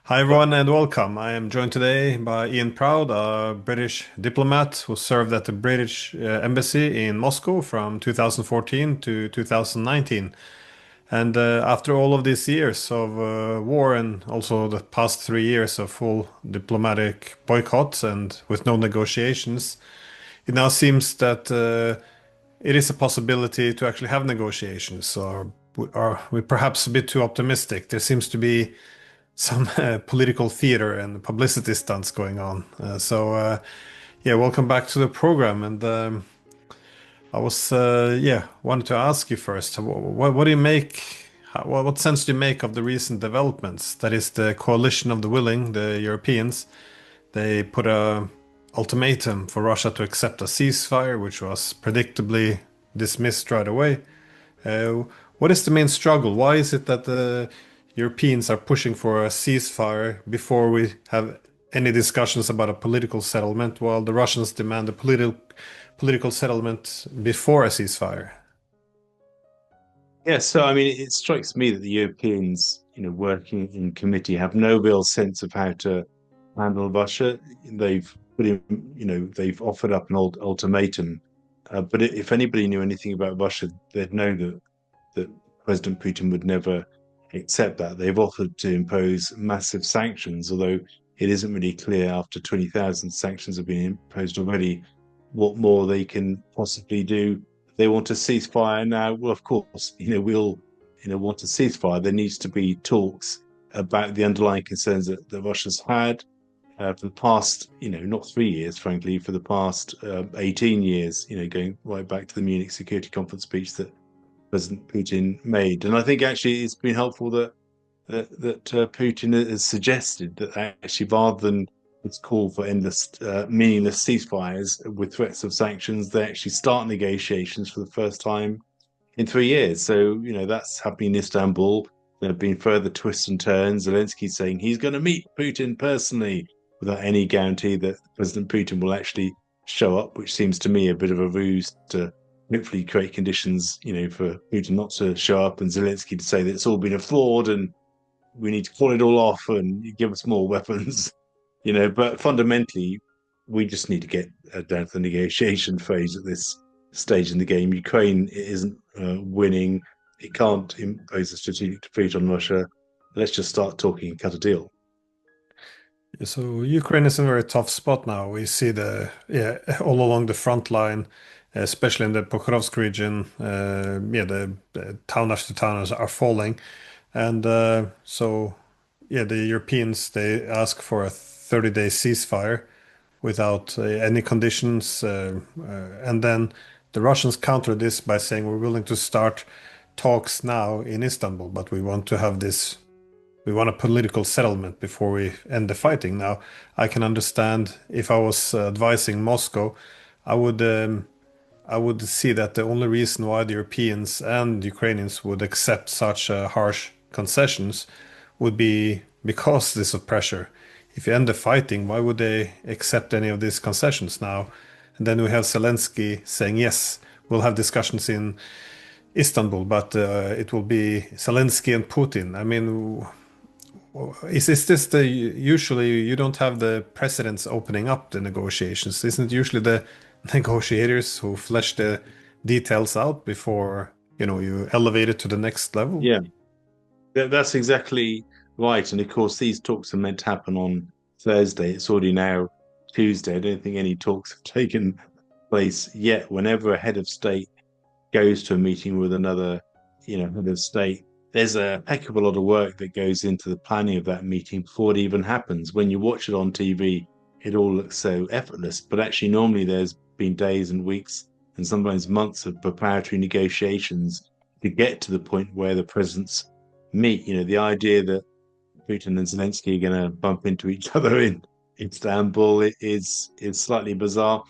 Hi everyone and welcome. I am joined today by Ian Proud, a British diplomat who served at the British Embassy in Moscow from 2014 to 2019. And after all of these years of war and also the past 3 years of full diplomatic boycotts and with no negotiations, it now seems that it is a possibility to actually have negotiations. Or are we perhaps a bit too optimistic? There seems to be some political theater and publicity stunts going on. Yeah, welcome back to the program. And I was, wanted to ask you first, what do you make, what sense do you make of the recent developments? That is the coalition of the willing, the Europeans. They put a ultimatum for Russia to accept a ceasefire, which was predictably dismissed right away. Uh, what is the main struggle? Why is it that the Europeans are pushing for a ceasefire before we have any discussions about a political settlement, while the Russians demand a political settlement before a ceasefire? Yeah, so I mean, it strikes me that the Europeans, working in committee, have no real sense of how to handle Russia. They've put in, they've offered up an ultimatum, but if anybody knew anything about Russia, they'd know that President Putin would never accept that. They've offered to impose massive sanctions, although it isn't really clear after 20,000 sanctions have been imposed already what more they can possibly do. They want a ceasefire now. Well, of course, we'll, want a ceasefire. There needs to be talks about the underlying concerns that Russia's had for the past, not 3 years, frankly, for the past 18 years, going right back to the Munich Security Conference speech that President Putin made. And I think actually it's been helpful that Putin has suggested that actually rather than its call for endless, meaningless ceasefires with threats of sanctions, they actually start negotiations for the first time in 3 years. So, that's happening in Istanbul. There have been further twists and turns. Zelensky saying he's going to meet Putin personally without any guarantee that President Putin will actually show up, which seems to me a bit of a ruse to hopefully create conditions, for Putin not to show up and Zelensky to say that it's all been a fraud and we need to call it all off and give us more weapons. But fundamentally, we just need to get down to the negotiation phase at this stage in the game. Ukraine isn't winning. It can't impose a strategic defeat on Russia. Let's just start talking and cut a deal. So Ukraine is in a very tough spot now. We see all along the front line, especially in the Pokrovsk region. The town after town are falling, and the Europeans they ask for a 30-day ceasefire without any conditions, and then the Russians counter this by saying we're willing to start talks now in Istanbul, but we want to have this. We want a political settlement before we end the fighting. Now, I can understand if I was advising Moscow, I would I would see that the only reason why the Europeans and Ukrainians would accept such harsh concessions would be because this of pressure. If you end the fighting, why would they accept any of these concessions now? And then we have Zelensky saying, yes, we'll have discussions in Istanbul, but it will be Zelensky and Putin. I mean, is this the usually you don't have the presidents opening up the negotiations? Isn't it usually the negotiators who flesh the details out before you elevate it to the next level? Yeah, that's exactly right. And of course, these talks are meant to happen on Thursday. It's already now Tuesday. I don't think any talks have taken place yet. Whenever a head of state goes to a meeting with another, head of state, there's a heck of a lot of work that goes into the planning of that meeting before it even happens. When you watch it on TV, it all looks so effortless, but actually, normally there's been days and weeks and sometimes months of preparatory negotiations to get to the point where the presidents meet. The idea that Putin and Zelensky are going to bump into each other in Istanbul is slightly bizarre.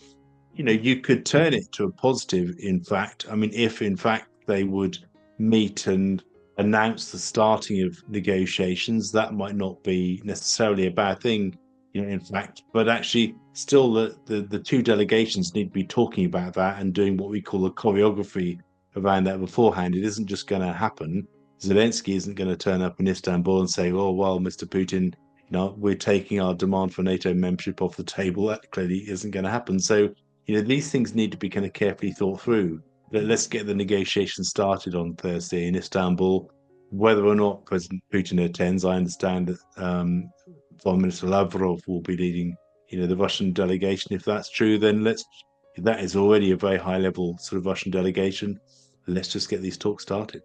You could turn it to a positive, in fact. I mean, if in fact they would meet and announce the starting of negotiations, that might not be necessarily a bad thing, in fact. But actually, still, the two delegations need to be talking about that and doing what we call a choreography around that beforehand. It isn't just going to happen. Zelensky isn't going to turn up in Istanbul and say, "Oh, well, Mr. Putin, no, we're taking our demand for NATO membership off the table. That clearly isn't going to happen. So, these things need to be kind of carefully thought through. Let's get the negotiations started on Thursday in Istanbul. Whether or not President Putin attends, I understand that Foreign Minister Lavrov will be leading, the Russian delegation. If that's true, then that is already a very high level sort of Russian delegation. Let's just get these talks started.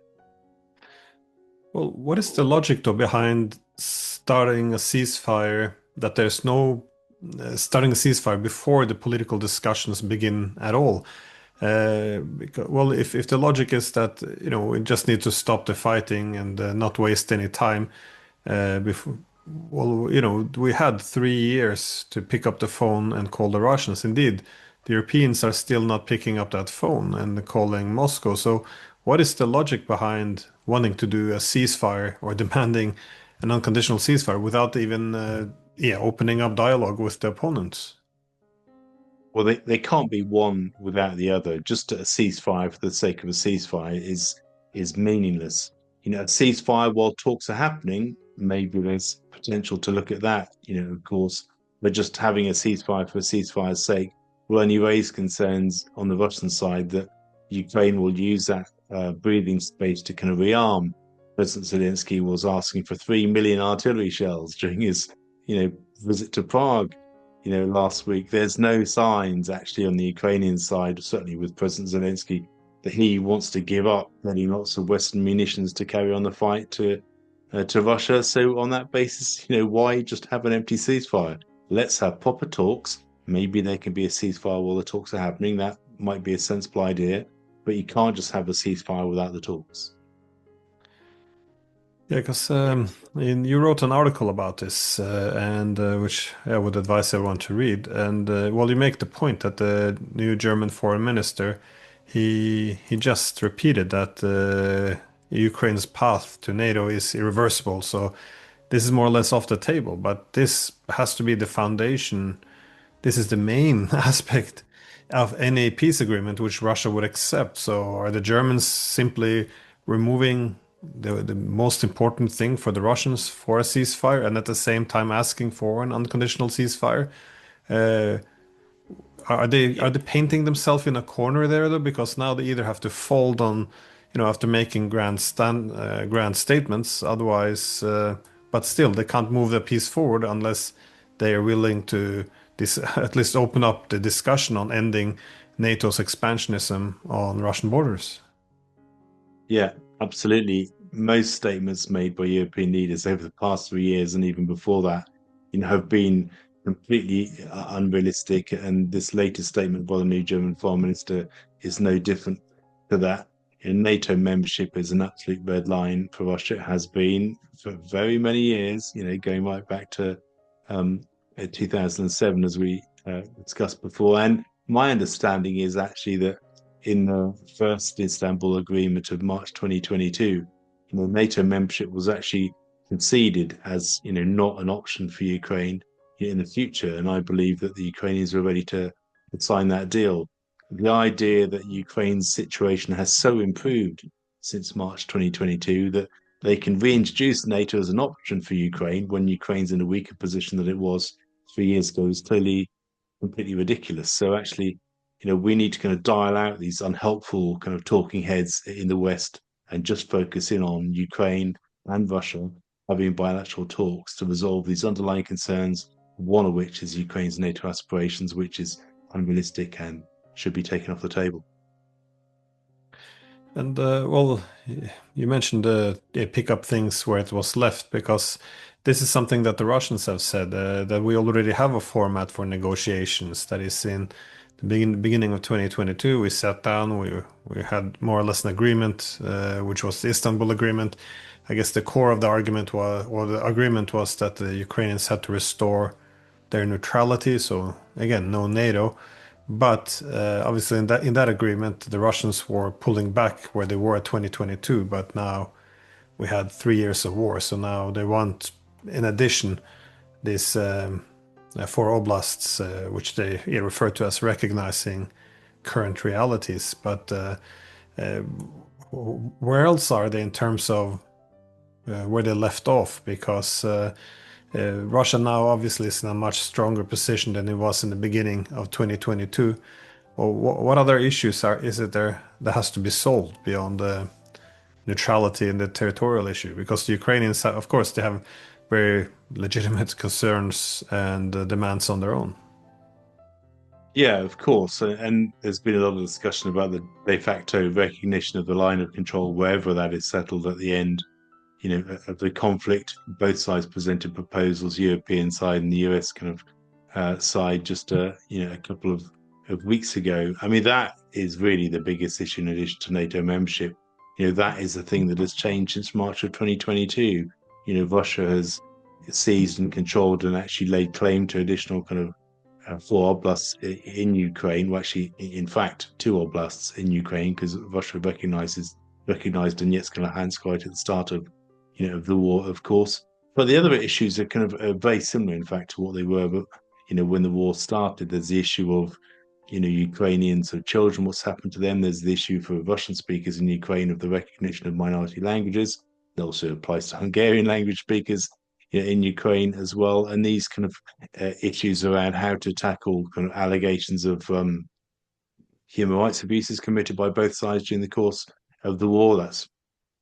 Well, what is the logic though behind starting a ceasefire, that there's no starting a ceasefire before the political discussions begin at all? Well, if the logic is that, we just need to stop the fighting and not waste any time, before, well, we had 3 years to pick up the phone and call the Russians. Indeed, the Europeans are still not picking up that phone and calling Moscow. So, what is the logic behind wanting to do a ceasefire or demanding an unconditional ceasefire without even, opening up dialogue with the opponents? Well, they can't be one without the other. Just a ceasefire for the sake of a ceasefire is meaningless. A ceasefire while talks are happening, maybe there's potential to look at that, of course, but just having a ceasefire for a ceasefire's sake will only raise concerns on the Russian side that Ukraine will use that breathing space to kind of rearm. President Zelensky was asking for 3 million artillery shells during his, visit to Prague last week. There's no signs actually on the Ukrainian side, certainly with President Zelensky, that he wants to give up any lots of Western munitions to carry on the fight to Russia. So on that basis, why just have an empty ceasefire? Let's have proper talks. Maybe there can be a ceasefire while the talks are happening. That might be a sensible idea, but you can't just have a ceasefire without the talks. Yeah, because you wrote an article about this, and which I would advise everyone to read. And well, you make the point that the new German foreign minister, he just repeated that Ukraine's path to NATO is irreversible. So this is more or less off the table. But this has to be the foundation. This is the main aspect of any peace agreement which Russia would accept. So are the Germans simply removing the most important thing for the Russians for a ceasefire, and at the same time asking for an unconditional ceasefire? Uh, are they painting themselves in a corner there though? Because now they either have to fold on, after making grand statements, otherwise, but still they can't move the peace forward unless they are willing to at least open up the discussion on ending NATO's expansionism on Russian borders. Yeah, absolutely. Most statements made by European leaders over the past 3 years and even before that, have been completely unrealistic. And this latest statement by the new German foreign minister is no different to that. NATO membership is an absolute red line for Russia. It has been for very many years, going right back to 2007, as we discussed before. And my understanding is actually that in the first Istanbul Agreement of March 2022, NATO membership was actually conceded as not an option for Ukraine in the future, and I believe that the Ukrainians are ready to sign that deal. The idea that Ukraine's situation has so improved since March 2022 that they can reintroduce NATO as an option for Ukraine when Ukraine's in a weaker position than it was 3 years ago is clearly completely ridiculous. So actually, we need to kind of dial out these unhelpful kind of talking heads in the West and just focus in on Ukraine and Russia having bilateral talks to resolve these underlying concerns, one of which is Ukraine's NATO aspirations, which is unrealistic and should be taken off the table. And well, you mentioned pick up things where it was left, because this is something that the Russians have said, that we already have a format for negotiations. That is, in the beginning of 2022, we sat down, we had more or less an agreement, which was the Istanbul Agreement. I guess the core of the argument was, or the agreement was, that the Ukrainians had to restore their neutrality. So again, no NATO. But obviously, in that agreement, the Russians were pulling back where they were at 2022. But now we had 3 years of war, so now they want, in addition, these four oblasts, which they refer to as recognizing current realities. But uh, where else are they in terms of where they left off? Because Russia now obviously is in a much stronger position than it was in the beginning of 2022. Well, what other issues is it there that has to be solved beyond the neutrality and the territorial issue? Because the Ukrainians, of course, they have very legitimate concerns and demands on their own. Yeah, of course. And there's been a lot of discussion about the de facto recognition of the line of control, wherever that is settled at the end, of the conflict. Both sides presented proposals, European side and the US kind of side, just a couple of weeks ago. I mean, that is really the biggest issue in addition to NATO membership. That is the thing that has changed since March of 2022. Russia has seized and controlled and actually laid claim to additional kind of four oblasts in Ukraine. Well, actually, in fact, two oblasts in Ukraine, because Russia recognized Donetsk and Luhansk right at the start of the war, of course. But the other issues are kind of very similar, in fact, to what they were. But when the war started, there's the issue of Ukrainians or children, what's happened to them. There's the issue for Russian speakers in Ukraine of the recognition of minority languages. It also applies to Hungarian language speakers in Ukraine as well. And these kind of issues around how to tackle kind of allegations of human rights abuses committed by both sides during the course of the war. That's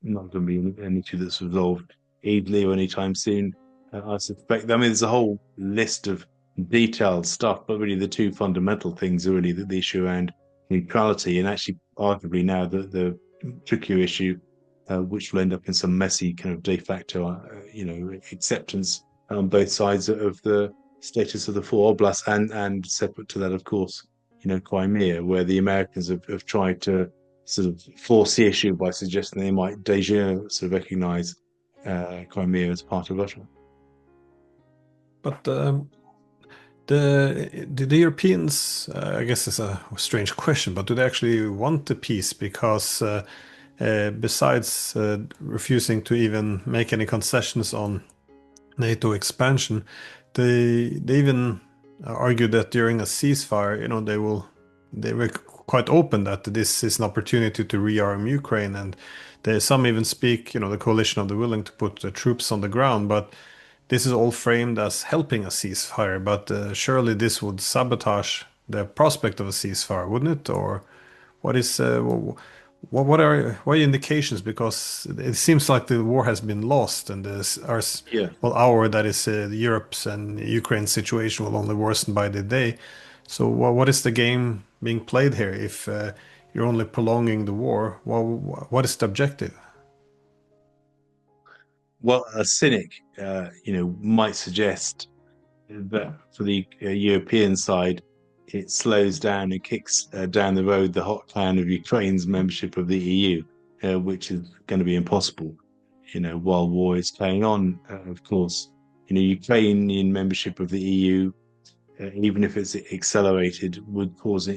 not going to be an issue that's resolved easily or anytime soon. I suspect. I mean, there's a whole list of detailed stuff, but really the two fundamental things are really the issue around neutrality and actually arguably now the trickier issue, which will end up in some messy kind of de facto, acceptance on both sides of the status of the four oblasts, and separate to that, of course, Crimea, where the Americans have tried to sort of force the issue by suggesting they might de jure sort of recognize Crimea as part of Russia. But the Europeans, I guess it's a strange question, but do they actually want the peace? Because besides refusing to even make any concessions on NATO expansion, they even argued that during a ceasefire, they were quite open that this is an opportunity to rearm Ukraine, and some even speak, the coalition of the willing to put the troops on the ground, but this is all framed as helping a ceasefire. But surely this would sabotage the prospect of a ceasefire, wouldn't it? Or what is what are indications? Because it seems like the war has been lost, and Yeah. our that is Europe's and Ukraine's situation will only worsen by the day. So what is the game being played here? If you're only prolonging the war, what is the objective? Well, a cynic, might suggest that for the European side, it slows down and kicks down the road the hot can of Ukraine's membership of the EU, which is going to be impossible, while war is playing on. Of course, Ukrainian membership of the EU, even if it's accelerated, would cause,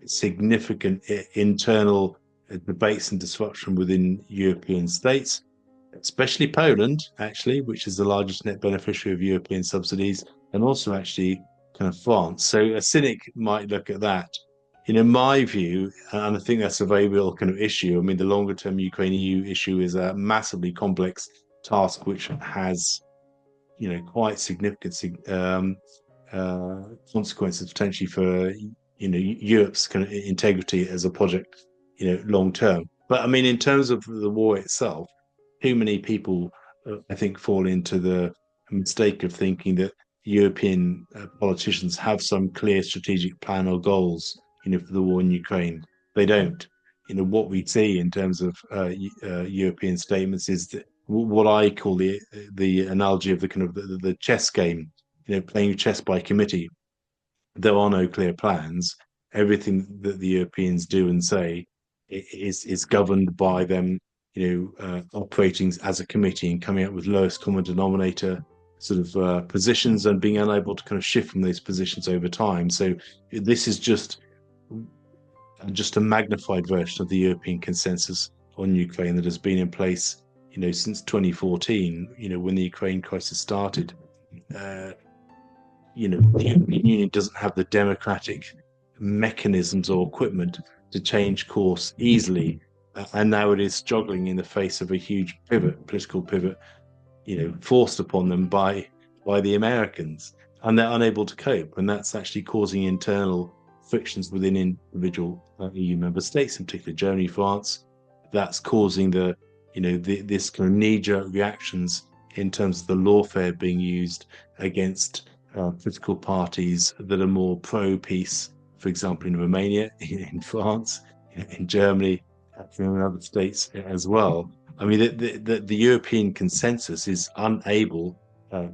significant internal debates and disruption within European states, especially Poland, actually, which is the largest net beneficiary of European subsidies, and also actually kind of France. So a cynic might look at that. In my view, and I think that's a very real kind of issue. I mean, the longer term Ukraine EU issue is a massively complex task, which has, quite significant consequences potentially for, Europe's kind of integrity as a project, long term. But I mean, in terms of the war itself, too many people, I think, fall into the mistake of thinking that European politicians have some clear strategic plan or goals, for the war in Ukraine. They don't. What we see in terms of European statements is that what I call the analogy of the kind of the chess game, playing chess by committee. There are no clear plans. Everything that the Europeans do and say is governed by them, operating as a committee and coming up with lowest common denominator sort of positions and being unable to kind of shift from those positions over time. So this is just a magnified version of the European consensus on Ukraine that has been in place, since 2014, when the Ukraine crisis started. The European Union doesn't have the democratic mechanisms or equipment to change course easily, and now it is struggling in the face of a huge political pivot, forced upon them by by the Americans, and they're unable to cope, and that's actually causing internal frictions within individual EU member states, in particular Germany, France. That's causing this kind of knee-jerk reactions in terms of the lawfare being used against political parties that are more pro-peace, for example, in Romania, in France, in Germany, in other states as well. I mean, the European consensus is unable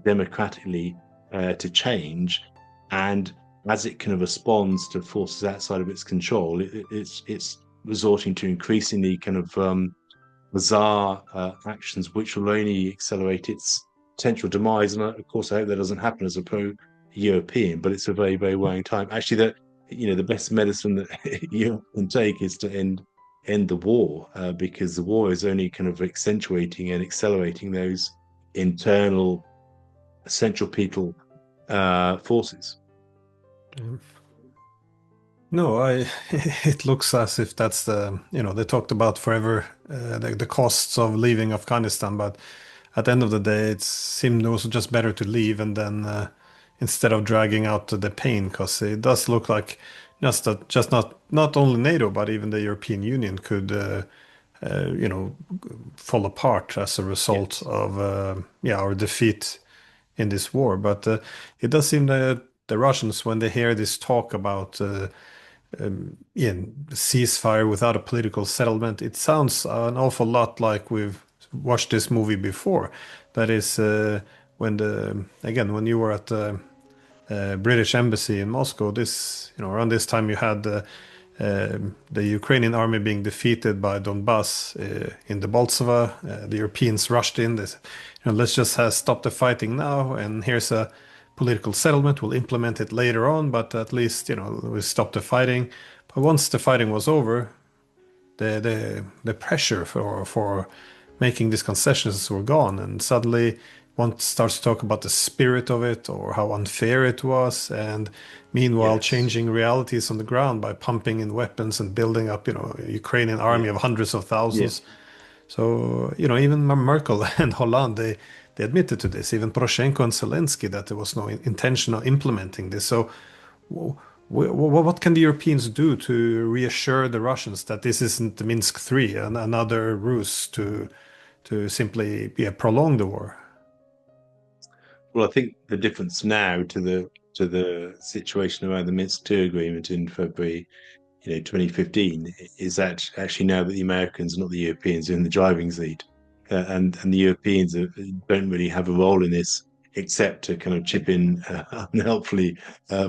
democratically to change, and as it kind of responds to forces outside of its control, it's resorting to increasingly kind of bizarre actions, which will only accelerate its potential demise. And of course, I hope that doesn't happen as a pro-European, but it's a very, very worrying time. Actually, the best medicine that you can take is to end the war, because the war is only kind of accentuating and accelerating those internal centripetal forces. Yeah. No, it looks as if that's they talked about forever the costs of leaving Afghanistan, but at the end of the day, it seemed also just better to leave and then instead of dragging out the pain, because it does look like just not only NATO, but even the European Union could fall apart as a result Yes. of our defeat in this war. But it does seem that the Russians, when they hear this talk about ceasefire without a political settlement, it sounds an awful lot like we've watched this movie before. That is, when you were at the British embassy in Moscow, around this time you had the Ukrainian army being defeated by Donbass in the Bolsova. The Europeans rushed in. They said, let's just stop the fighting now, and here's a political settlement. We'll implement it later on, but at least we stop the fighting. But once the fighting was over, the pressure for making these concessions were gone, and suddenly one starts to talk about the spirit of it or how unfair it was, and meanwhile Yes. changing realities on the ground by pumping in weapons and building up, a Ukrainian army Yeah. of hundreds of Yeah. thousands. So, even Merkel and Hollande, they admitted to this. Even Poroshenko and Zelensky, that there was no intention of implementing this. So, what can the Europeans do to reassure the Russians that this isn't the Minsk Three and another ruse to simply prolong the war? Well, I think the difference now to the situation around the Minsk II agreement in February, 2015, is that actually now that the Americans, not the Europeans, are in the driving seat, and the Europeans don't really have a role in this except to kind of chip in unhelpfully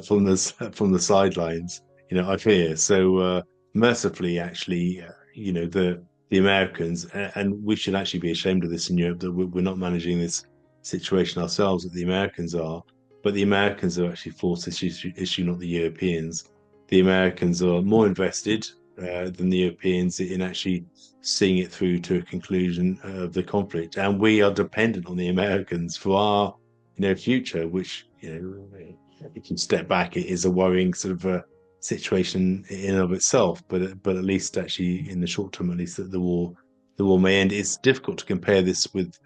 from the sidelines. I fear so. Mercifully, actually, the Americans, and we should actually be ashamed of this in Europe, that we're not managing this situation ourselves, that the Americans are, but the Americans are actually forced this issue, not the Europeans. The Americans are more invested than the Europeans in actually seeing it through to a conclusion of the conflict, and we are dependent on the Americans for our, future. Which, if you step back, it is a worrying sort of situation in and of itself. But at least actually in the short term, at least that the war may end. It's difficult to compare this with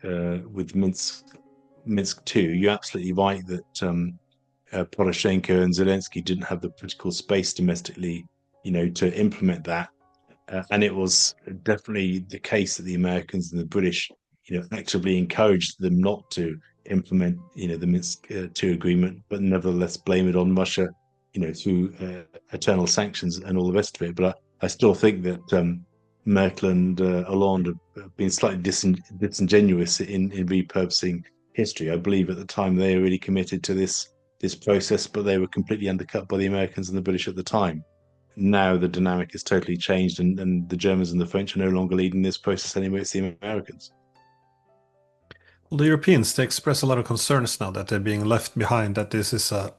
Minsk too. You're absolutely right that Poroshenko and Zelensky didn't have the political space domestically, to implement that. And it was definitely the case that the Americans and the British, actively encouraged them not to implement, the Minsk II agreement, but nevertheless blame it on Russia, through eternal sanctions and all the rest of it. But I still think that Merkel and Hollande have been slightly disingenuous in repurposing history. I believe at the time they were really committed to this process, but they were completely undercut by the Americans and the British at the time. Now the dynamic has totally changed, and the Germans and the French are no longer leading this process anymore. It's the Americans. Well, the Europeans, they express a lot of concerns now that they're being left behind, that this is a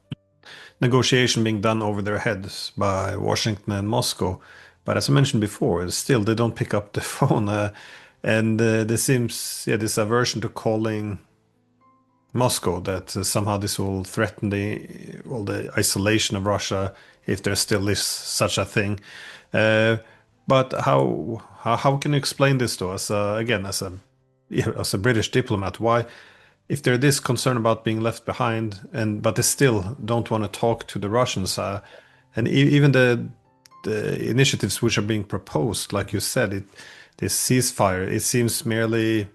negotiation being done over their heads by Washington and Moscow. But as I mentioned before, still they don't pick up the phone, and there seems this aversion to calling Moscow, that somehow this will threaten the isolation of Russia if there still is such a thing. Uh, but how can you explain this to us again as a British diplomat? if they're this concerned about being left behind, and but they still don't want to talk to the Russians, and even the initiatives which are being proposed, like you said, this ceasefire, it seems merely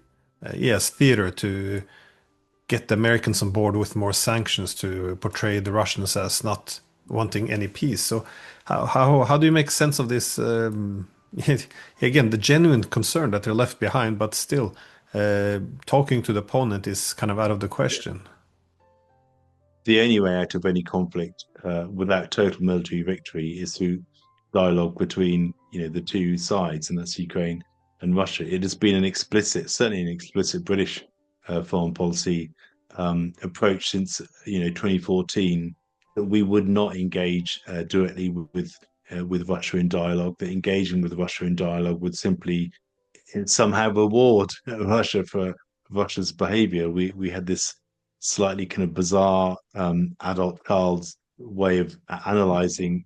yes, theater to get the Americans on board with more sanctions to portray the Russians as not wanting any peace. So how do you make sense of this? Again, the genuine concern that they're left behind, but still talking to the opponent is kind of out of the question. The only way out of any conflict without total military victory is through dialogue between the two sides, and that's Ukraine and Russia. It has been certainly an explicit British foreign policy approach since 2014 that we would not engage directly with Russia in dialogue. That engaging with Russia in dialogue would simply somehow reward Russia for Russia's behavior. We had this slightly kind of bizarre adult Karl's way of analyzing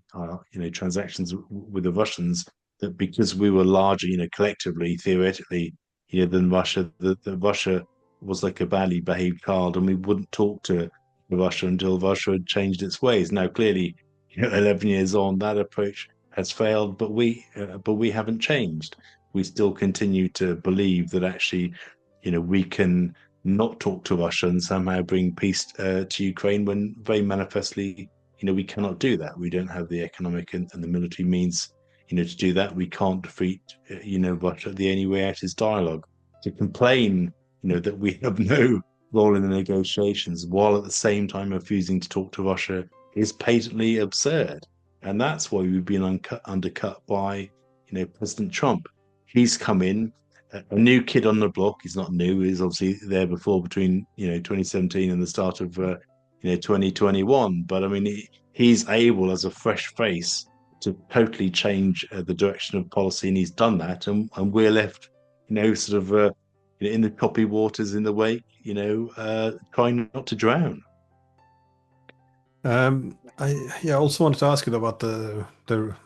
transactions with the Russians, that because we were larger, collectively, theoretically, than Russia, that Russia was like a badly behaved child, and we wouldn't talk to Russia until Russia had changed its ways. Now, clearly, 11 years on, that approach has failed, but we haven't changed. We still continue to believe that actually, we can not talk to Russia and somehow bring peace to Ukraine, when very manifestly, we cannot do that. We don't have the economic and the military means, to do that. We can't defeat, Russia. The only way out is dialogue. To complain, that we have no role in the negotiations while at the same time refusing to talk to Russia is patently absurd. And that's why we've been undercut by, President Trump. He's come in, a new kid on the block. He's not new. He's obviously there before, between 2017 and the start of 2021. But I mean, he's able as a fresh face to totally change the direction of policy, and he's done that. And we're left, sort of in the choppy waters in the wake, trying not to drown. I also wanted to ask you about the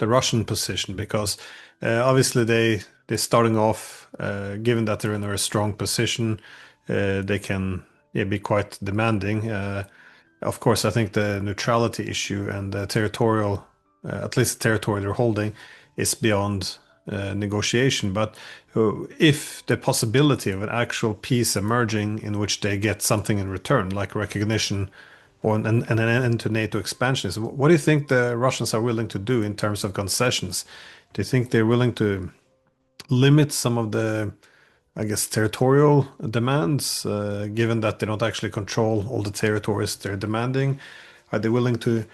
Russian position, because obviously they're starting off, given that they're in a very strong position, they can, yeah, be quite demanding. Of course, I think the neutrality issue and the territorial, at least the territory they're holding, is beyond negotiation. But if the possibility of an actual peace emerging in which they get something in return, like recognition or an end to NATO expansion, is what do you think the Russians are willing to do in terms of concessions? Do you think they're willing to limit some of the, I guess, territorial demands, given that they don't actually control all the territories they're demanding? Are they willing to,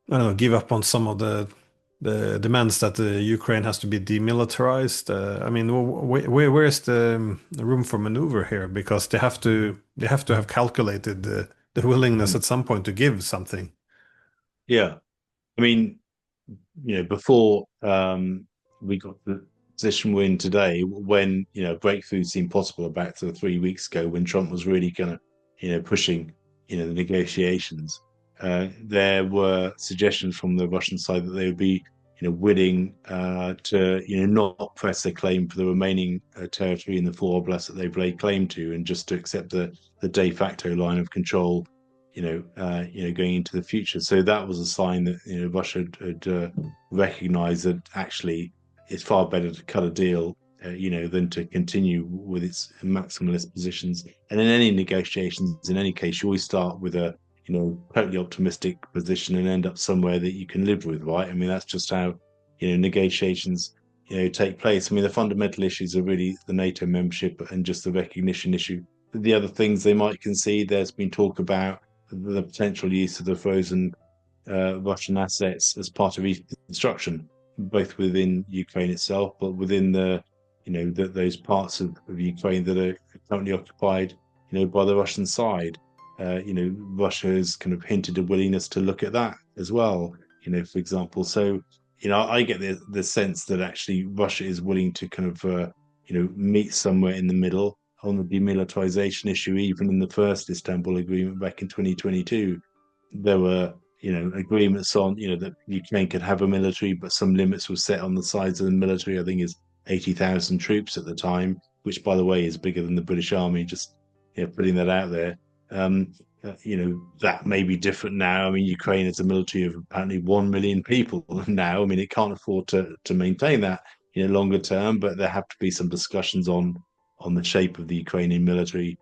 I don't know, give up on some of the demands that the Ukraine has to be demilitarized? I mean, where is the room for maneuver here? Because they have to have calculated the willingness Mm. at some point to give something. Yeah. I mean, before we got the position we're in today, when breakthrough seemed possible about 3 weeks ago, when Trump was really kind of pushing the negotiations, there were suggestions from the Russian side that they would be willing to not press a claim for the remaining territory in the four oblasts that they've laid claim to, and just to accept the de facto line of control going into the future. So that was a sign that Russia had recognized that actually it's far better to cut a deal, than to continue with its maximalist positions. And in any negotiations, in any case, you always start with a totally optimistic position and end up somewhere that you can live with, right? I mean, that's just how negotiations take place. I mean, the fundamental issues are really the NATO membership and just the recognition issue. The other things they might concede, there's been talk about the potential use of the frozen Russian assets as part of reconstruction, both within Ukraine itself, but within those parts of Ukraine that are currently occupied, by the Russian side. Russia has kind of hinted a willingness to look at that as well. For example, so I get the sense that actually Russia is willing to kind of meet somewhere in the middle on the demilitarization issue. Even in the first Istanbul agreement back in 2022, there were agreements on that Ukraine could have a military, but some limits were set on the size of the military. I think is 80,000 troops at the time, which by the way is bigger than the British Army, just putting that out there. That may be different now. I mean, Ukraine is a military of apparently 1 million people now. I mean, it can't afford to maintain that longer term, but there have to be some discussions on the shape of the Ukrainian military.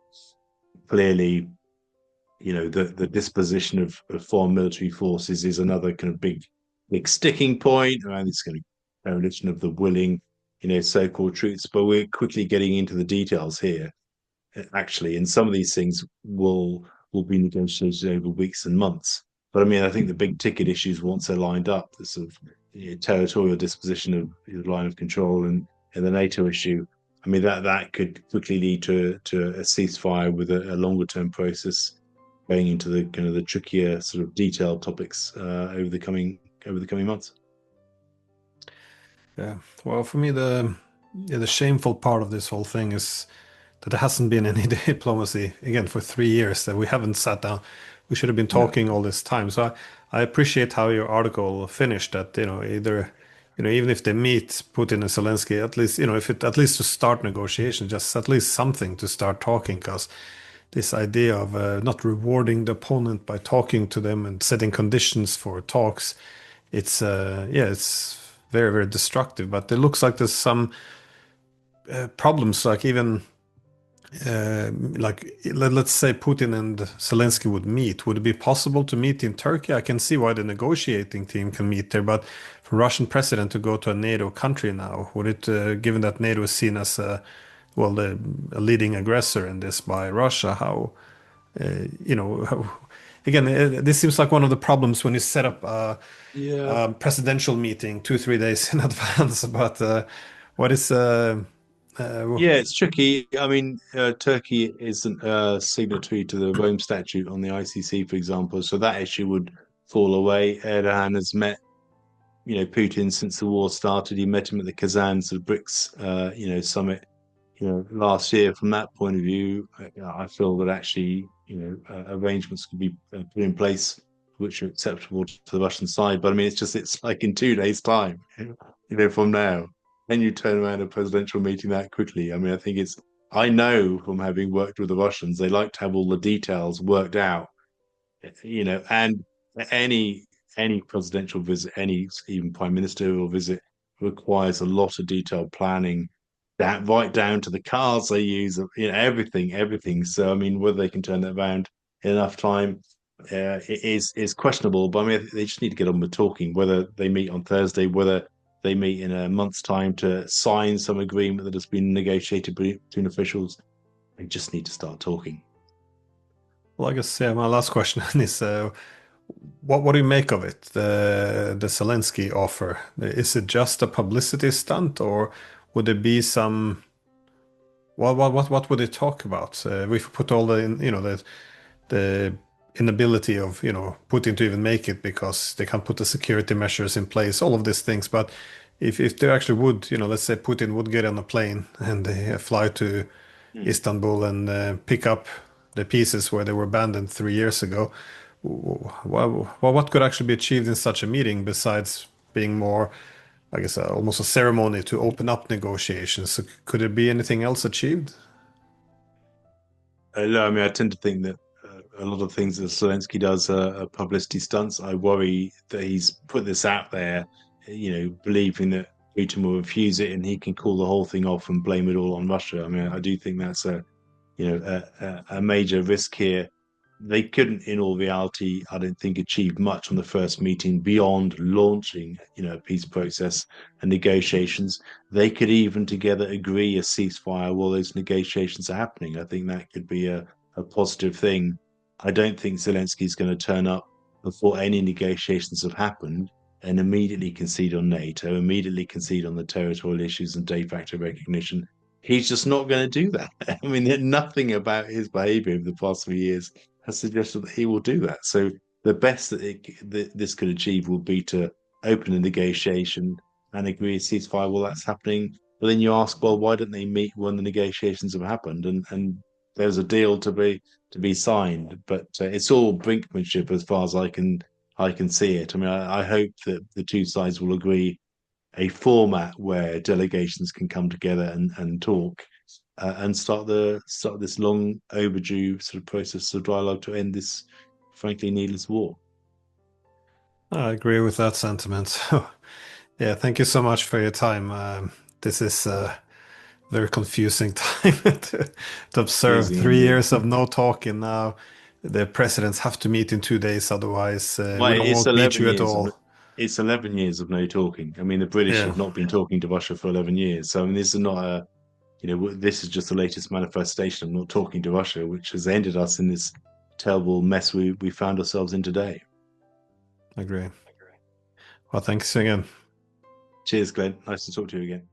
Clearly, the disposition of foreign military forces is another kind of big sticking point around this kind of coalition of the willing, so-called troops. But we're quickly getting into the details here, actually, and some of these things will be negotiated over weeks and months. But I mean, I think the big ticket issues, once they're lined up, the sort of territorial disposition of the line of control and the NATO issue. I mean, that could quickly lead to a ceasefire with a longer term process going into the kind of the trickier sort of detailed topics over the coming months. Yeah. Well, for me, the shameful part of this whole thing is that there hasn't been any diplomacy again for 3 years. That we haven't sat down. We should have been Yeah. talking all this time. So I appreciate how your article finished. That either even if they meet Putin and Zelensky, at least if it at least to start negotiations, just at least something to start talking. Because this idea of not rewarding the opponent by talking to them and setting conditions for talks, it's very, very destructive. But it looks like there's some problems, like even let's say Putin and Zelensky would meet. Would it be possible to meet in Turkey? I can see why the negotiating team can meet there, but for Russian president to go to a NATO country now, would it, given that NATO is seen as a leading aggressor in this by Russia, how, again, this seems like one of the problems when you set up Yeah. presidential meeting 2, 3 days in advance. But what is uh, Yeah, it's tricky. I mean, Turkey isn't a signatory to the Rome Statute on the ICC, for example, so that issue would fall away. Erdogan has met, Putin since the war started. He met him at the Kazan sort of BRICS, summit, last year. From that point of view, I feel that actually, arrangements could be put in place which are acceptable to the Russian side. But I mean, it's like in 2 days' time, from now. And you turn around a presidential meeting that quickly. I mean, I know from having worked with the Russians, they like to have all the details worked out, and any any presidential visit, any even prime ministerial visit requires a lot of detailed planning, that right down to the cars they use, everything. So I mean, whether they can turn that around in enough time is questionable. But I mean, they just need to get on with talking. Whether they meet on Thursday, whether they meet in a month's time to sign some agreement that has been negotiated between officials, they just need to start talking. well, I guess my last question is, what do you make of it? The Zelensky offer. Is it just a publicity stunt, or would there be some? What would they talk about? We put all the inability of Putin to even make it because they can't put the security measures in place, all of these things. But if they actually would, let's say Putin would get on a plane and they fly to Hmm. Istanbul and pick up the pieces where they were abandoned 3 years ago. What could actually be achieved in such a meeting besides being more, I guess, almost a ceremony to open up negotiations? So could there be anything else achieved? No, I mean, I tend to think that a lot of things that Zelensky does are publicity stunts. I worry that he's put this out there, believing that Putin will refuse it and he can call the whole thing off and blame it all on Russia. I mean, I do think that's a major risk here. They couldn't, in all reality, I don't think, achieve much on the first meeting beyond launching, a peace process and negotiations. They could even together agree a ceasefire while those negotiations are happening. I think that could be a positive thing. I don't think Zelensky is going to turn up before any negotiations have happened and immediately concede on NATO, immediately concede on the territorial issues and de facto recognition. He's just not going to do that. I mean, nothing about his behavior over the past 3 years has suggested that he will do that. So the best that this could achieve will be to open a negotiation and agree a ceasefire while that's happening. But then you ask, well, why don't they meet when the negotiations have happened and there's a deal to be signed? But it's all brinkmanship as far as I can see it. I mean, I hope that the two sides will agree a format where delegations can come together and talk. and start this long overdue sort of process of dialogue to end this frankly needless war. I agree with that sentiment. So, yeah, thank you so much for your time. This is a very confusing time to observe Confusing 3 years indeed. of no talking now. The presidents have to meet in 2 days, otherwise Well, we it's won't meet 11 you at years of all. it's 11 years of no talking. I mean, the British Yeah, have not been talking to Russia for 11 years. So I mean, this is not a this is just the latest manifestation of not talking to Russia, which has ended us in this terrible mess we found ourselves in today. agree. Well, thanks again. Cheers, Glenn. Nice to talk to you again.